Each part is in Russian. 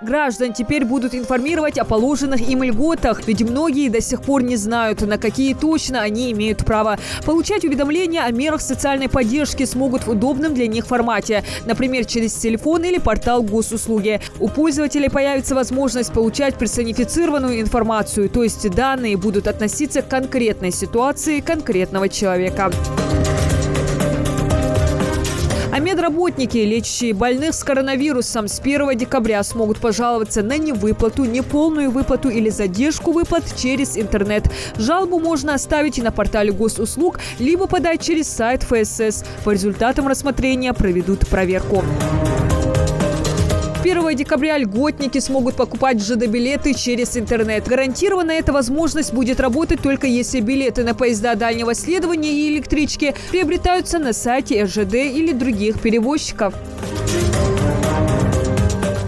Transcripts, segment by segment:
Граждан теперь будут информировать о положенных им льготах, ведь многие до сих пор не знают, на какие точно они имеют право. Получать уведомления о мерах социальной поддержки смогут в удобном для них формате, например, через телефон или портал госуслуги. У пользователей появится возможность получать персонифицированную информацию, то есть данные будут относиться к конкретной ситуации конкретного человека. А медработники, лечащие больных с коронавирусом, с 1 декабря смогут пожаловаться на невыплату, неполную выплату или задержку выплат через интернет. Жалобу можно оставить и на портале госуслуг, либо подать через сайт ФСС. По результатам рассмотрения проведут проверку. 1 декабря льготники смогут покупать ЖД-билеты через интернет. Гарантированно эта возможность будет работать только если билеты на поезда дальнего следования и электрички приобретаются на сайте РЖД или других перевозчиков.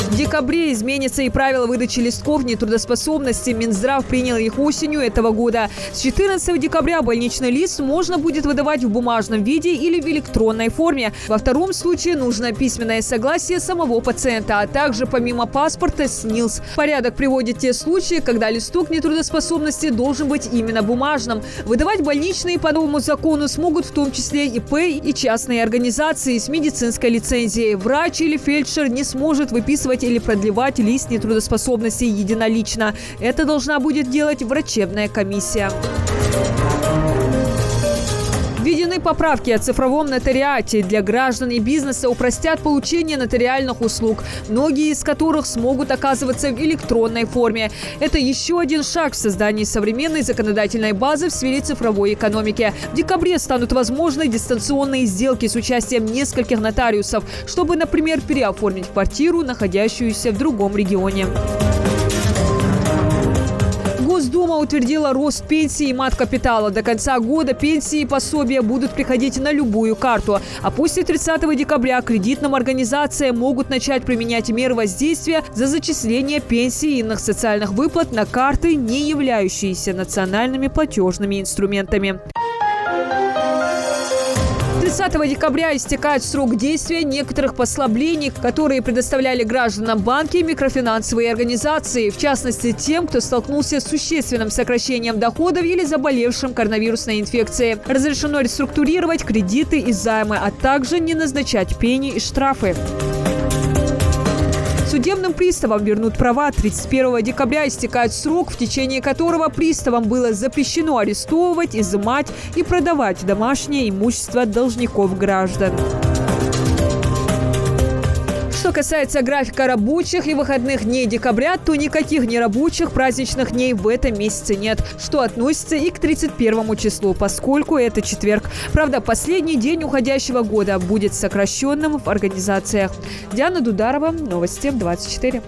В декабре изменятся и правила выдачи листков нетрудоспособности. Минздрав принял их осенью этого года. С 14 декабря больничный лист можно будет выдавать в бумажном виде или в электронной форме. Во втором случае нужно письменное согласие самого пациента, а также помимо паспорта СНИЛС. Порядок приводит те случаи, когда листок нетрудоспособности должен быть именно бумажным. Выдавать больничные по новому закону смогут в том числе ИП и частные организации с медицинской лицензией. Врач или фельдшер не сможет выписывать или продлевать лист нетрудоспособности единолично. Это должна будет делать врачебная комиссия. Введены поправки о цифровом нотариате. Для граждан и бизнеса упростят получение нотариальных услуг, многие из которых смогут оказываться в электронной форме. Это еще один шаг в создании современной законодательной базы в сфере цифровой экономики. В декабре станут возможны дистанционные сделки с участием нескольких нотариусов, чтобы, например, переоформить квартиру, находящуюся в другом регионе. Госдума утвердила рост пенсии и мат-капитала. До конца года пенсии и пособия будут приходить на любую карту. А после 30 декабря кредитным организациям могут начать применять меры воздействия за зачисление пенсий и иных социальных выплат на карты, не являющиеся национальными платежными инструментами. 30 декабря истекает срок действия некоторых послаблений, которые предоставляли гражданам банки и микрофинансовые организации, в частности тем, кто столкнулся с существенным сокращением доходов или заболевшим коронавирусной инфекцией. Разрешено реструктурировать кредиты и займы, а также не назначать пени и штрафы. Судебным приставам вернут права. 31 декабря истекает срок, в течение которого приставам было запрещено арестовывать, изымать и продавать домашнее имущество должников граждан. Что касается графика рабочих и выходных дней декабря, то никаких нерабочих праздничных дней в этом месяце нет, что относится и к 31 числу, поскольку это четверг. Правда, последний день уходящего года будет сокращенным в организациях. Диана Дударова, Новости 24.